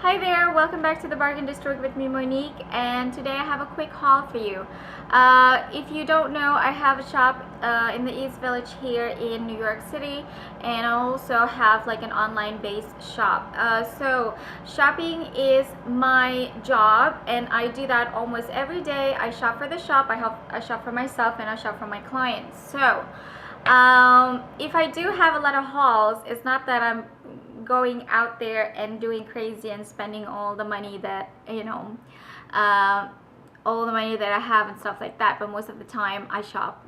Hi there, welcome back to the Bargain District with me, Monique, and today I have a quick haul for you. If you don't know, I have a shop in the East Village here in New York City, and I also have like an online based shop. So shopping is my job, and I do that almost every day. I shop for the shop, I shop for myself, and I shop for my clients. So if I do have a lot of hauls, it's not that I'm going out there and doing crazy and spending all the money that all the money that I have and stuff like that, but most of the time I shop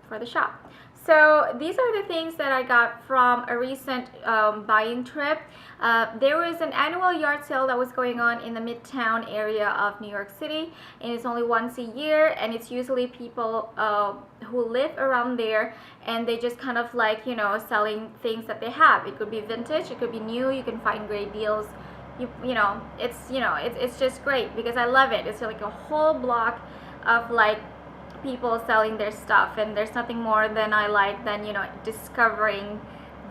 for the shop. So these are the things that I got from a recent buying trip. There was an annual yard sale that was going on in the Midtown area of New York City, and it's only once a year, and it's usually people who live around there, and they just kind of like selling things that they have. It could be vintage, it could be new. You can find great deals. It's just great because I love it. It's like a whole block of like people selling their stuff, and there's nothing more than I like than discovering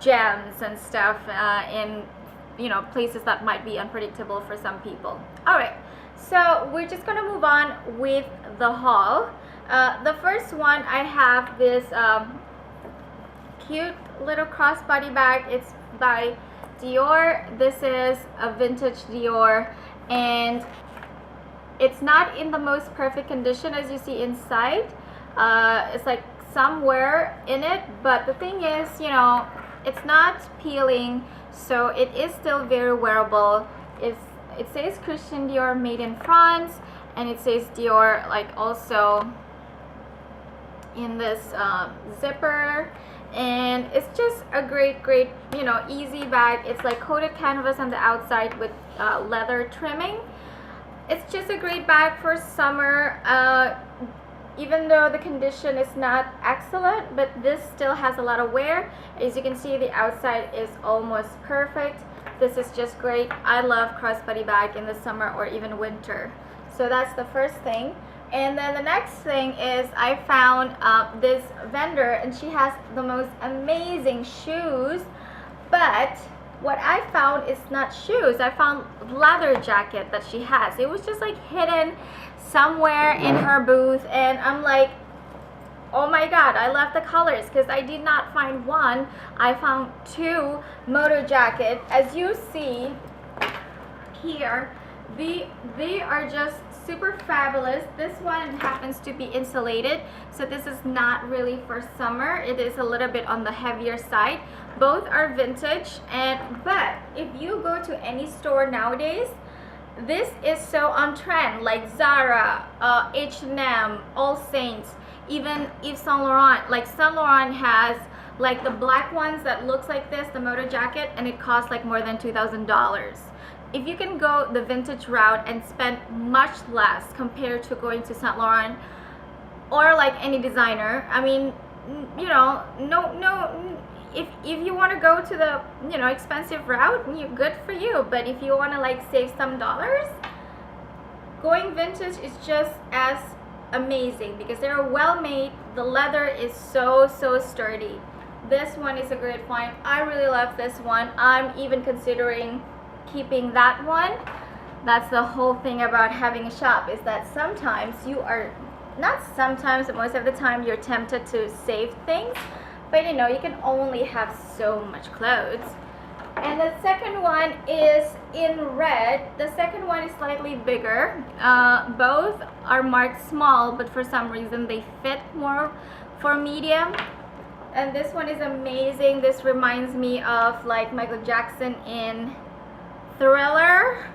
gems and stuff in places that might be unpredictable for some people. All right, so we're just gonna move on with the haul. The first one, I have this cute little crossbody bag. It's by Dior. This is a vintage Dior, and it's not in the most perfect condition as you see inside. It's like somewhere in it, but the thing is, it's not peeling, so it is still very wearable. It says Christian Dior made in France, and it says Dior like also in this zipper, and it's just a great easy bag. It's like coated canvas on the outside with leather trimming. It's just a great bag for summer, even though the condition is not excellent, but this still has a lot of wear. As you can see, the outside is almost perfect. This is just great. I love crossbody bag in the summer or even winter. So that's the first thing. And then the next thing is I found this vendor, and she has the most amazing shoes, but what I found is not shoes. I found leather jacket that she has. It was just like hidden somewhere in her booth, and I'm like, oh my god, I love the colors, because I did not find one. I found two moto jacket. As you see here, they are just super fabulous. This one happens to be insulated, so this is not really for summer. It is a little bit on the heavier side. Both are vintage, but if you go to any store nowadays, this is so on trend, like Zara, H&M, All Saints, even Yves Saint Laurent. Like Saint Laurent has like the black ones that looks like this, the moto jacket, and it costs like more than $2,000. If you can go the vintage route and spend much less compared to going to Saint Laurent or like any designer, I mean, if you want to go to the expensive route, good for you. But if you want to like save some dollars, going vintage is just as amazing because they're well made. The leather is so sturdy. This one is a great find. I really love this one. I'm even considering keeping that one. That's the whole thing about having a shop, is that sometimes you are, not sometimes, but most of the time you're tempted to save things, but you can only have so much clothes. And the second one is in red. The second one is slightly bigger. Both are marked small, but for some reason they fit more for medium. And this one is amazing. This reminds me of like Michael Jackson in Thriller,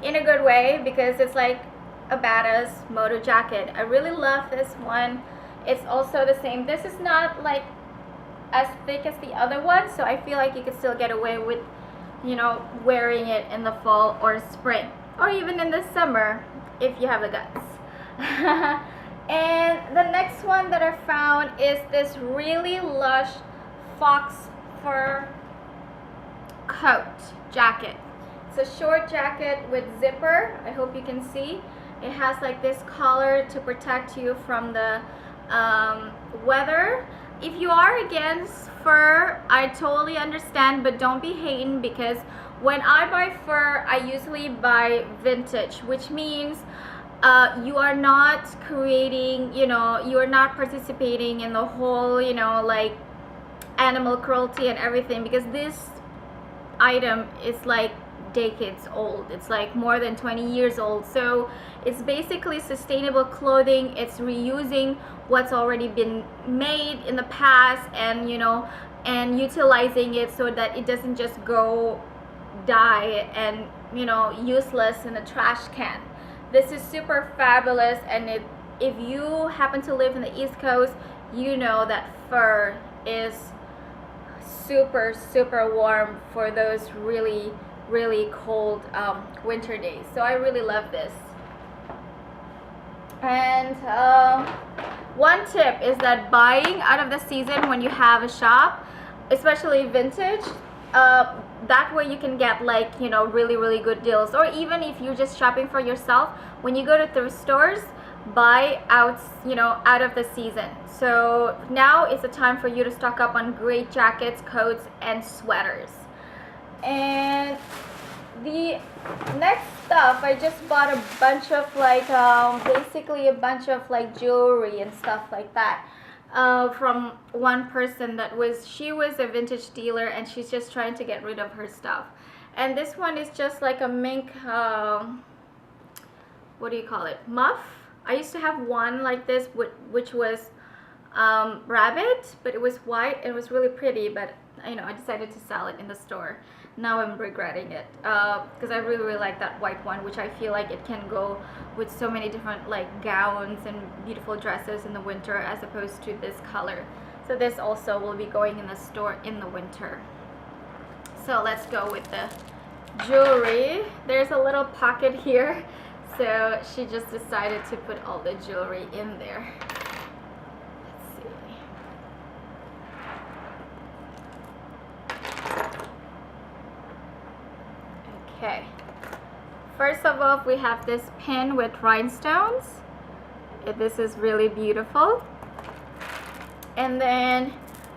in a good way, because it's like a badass moto jacket. I really love this one. It's also the same. This is not like as thick as the other one, so I feel like you could still get away with wearing it in the fall or spring, or even in the summer if you have the guts. And the next one that I found is this really lush fox fur coat jacket. It's a short jacket with zipper. I hope you can see. It has like this collar to protect you from the weather. If you are against fur, I totally understand, but don't be hating, because when I buy fur, I usually buy vintage, which means you are not creating, you know, you are not participating in the whole, you know, like animal cruelty and everything, because this item is like decades old. It's like more than 20 years old. So it's basically sustainable clothing. It's reusing what's already been made in the past, and you know, and utilizing it so that it doesn't just go die and, you know, useless in a trash can. This is super fabulous, and if you happen to live in the East Coast, you know that fur is super warm for those really cold winter days. So I really love this. And one tip is that buying out of the season when you have a shop, especially vintage, that way you can get, like, you know, really good deals. Or even if you're just shopping for yourself, when you go to thrift stores, buy out, you know, out of the season. So now is the time for you to stock up on great jackets, coats, and sweaters. And the next stuff, I just bought a bunch of like basically a bunch of like jewelry and stuff like that from one person she was a vintage dealer, and she's just trying to get rid of her stuff. And this one is just like a mink what do you call it, muff. I used to have one like this, which was rabbit, but it was white and it was really pretty, but you know, I decided to sell it in the store. Now I'm regretting it because I really like that white one, which I feel like it can go with so many different like gowns and beautiful dresses in the winter, as opposed to this color. So this also will be going in the store in the winter. So let's go with the jewelry. There's a little pocket here, so she just decided to put all the jewelry in there. Okay, first of all, we have this pin with rhinestones. This is really beautiful. And then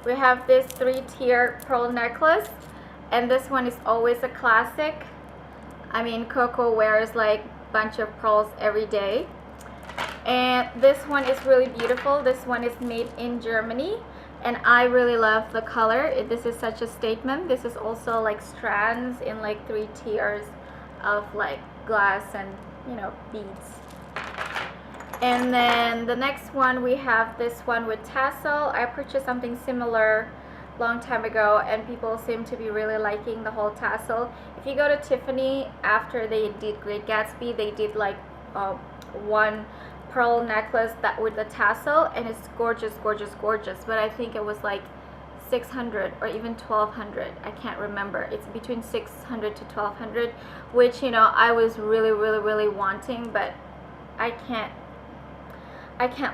we have this 3-tier pearl necklace, and this one is always a classic. I mean, Coco wears like a bunch of pearls every day. And this one is really beautiful. This one is made in Germany, and I really love the color. This is such a statement. This is also like strands in like 3 tiers of like glass and, you know, beads. And then the next one, we have this one with tassel. I purchased something similar long time ago, and people seem to be really liking the whole tassel. If you go to Tiffany, after they did Great Gatsby, they did like one pearl necklace that with the tassel, and it's gorgeous. But I think it was like $600 or even $1,200. I can't remember. It's between $600 to $1,200, which, you know, I was really wanting, but I can't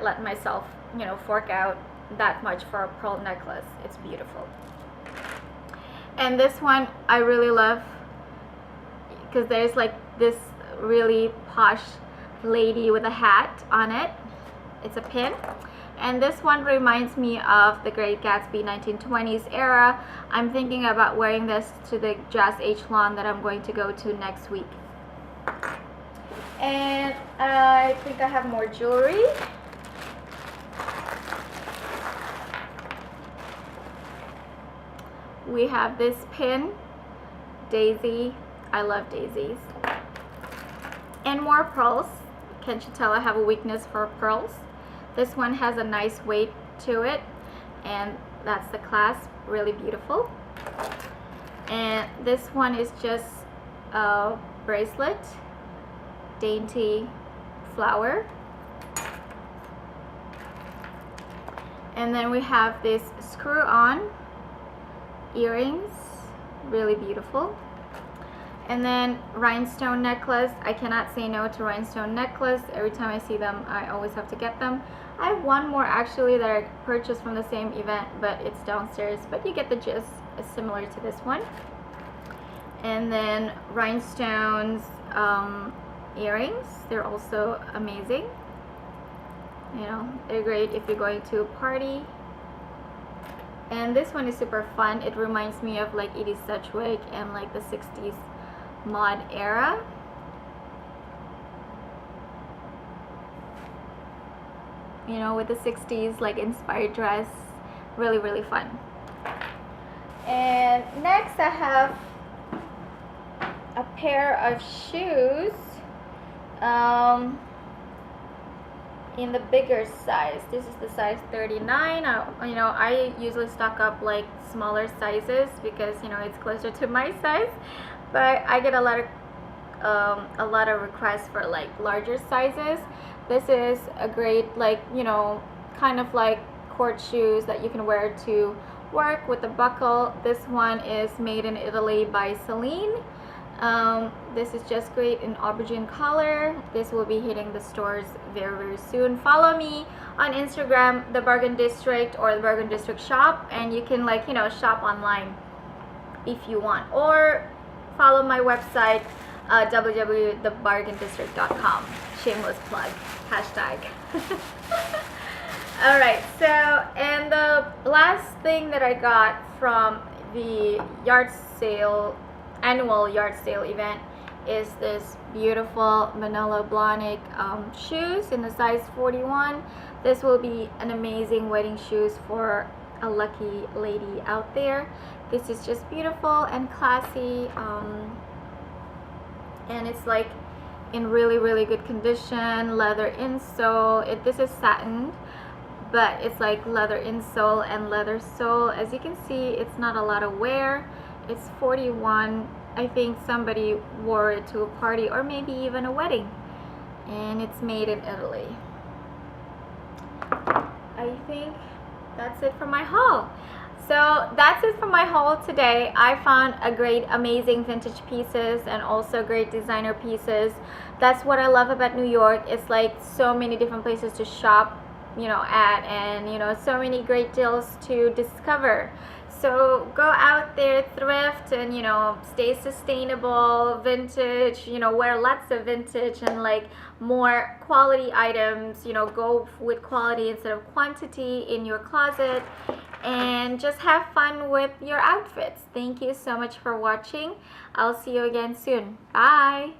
let myself, you know, fork out that much for a pearl necklace. It's beautiful. And this one I really love because there's like this really posh lady with a hat on it. It's a pin. And this one reminds me of the Great Gatsby 1920s era. I'm thinking about wearing this to the Jazz Age lawn that I'm going to go to next week. And I think I have more jewelry. We have this pin, daisy. I love daisies. And more pearls. Can't you tell I have a weakness for pearls? This one has a nice weight to it, and that's the clasp, really beautiful. And this one is just a bracelet, dainty flower. And then we have this screw-on earrings, really beautiful. And then rhinestone necklace. I cannot say no to rhinestone necklace. Every time I see them, I always have to get them. I have one more actually that I purchased from the same event, but it's downstairs, but you get the gist. It's similar to this one. And then rhinestones earrings. They're also amazing. You know, they're great if you're going to a party. And this one is super fun. It reminds me of like Edie Sedgwick and like the 60s mod era. You know, with the 60s like inspired dress. Really, really fun. And next I have a pair of shoes in the bigger size. This is the size 39. I usually stock up like smaller sizes because it's closer to my size, but I get a lot of requests for like larger sizes. This is a great kind of like court shoes that you can wear to work with a buckle. This one is made in Italy by Celine. This is just great in aubergine color. This will be hitting the stores very, very soon. Follow me on Instagram, the Bargain District or the Bargain District Shop, and you can shop online if you want, or follow my website, www.thebargaindistrict.com. Shameless plug, hashtag. Alright, so, and the last thing that I got from the annual yard sale event is this beautiful Manolo Blahnik shoes in the size 41. This will be an amazing wedding shoes for a lucky lady out there. This is just beautiful and classy, and it's like in really, really good condition. Leather insole. This is satin, but it's like leather insole and leather sole. As you can see, it's not a lot of wear. It's 41. I think somebody wore it to a party or maybe even a wedding, and it's made in Italy. I think that's it for my haul. So that's it for my haul today. I found a great, amazing vintage pieces and also great designer pieces. That's what I love about New York. It's like so many different places to shop at, and so many great deals to discover. So go out there, thrift, and stay sustainable, vintage, wear lots of vintage and like more quality items. Go with quality instead of quantity in your closet, and just have fun with your outfits. Thank you so much for watching. I'll see you again soon. Bye.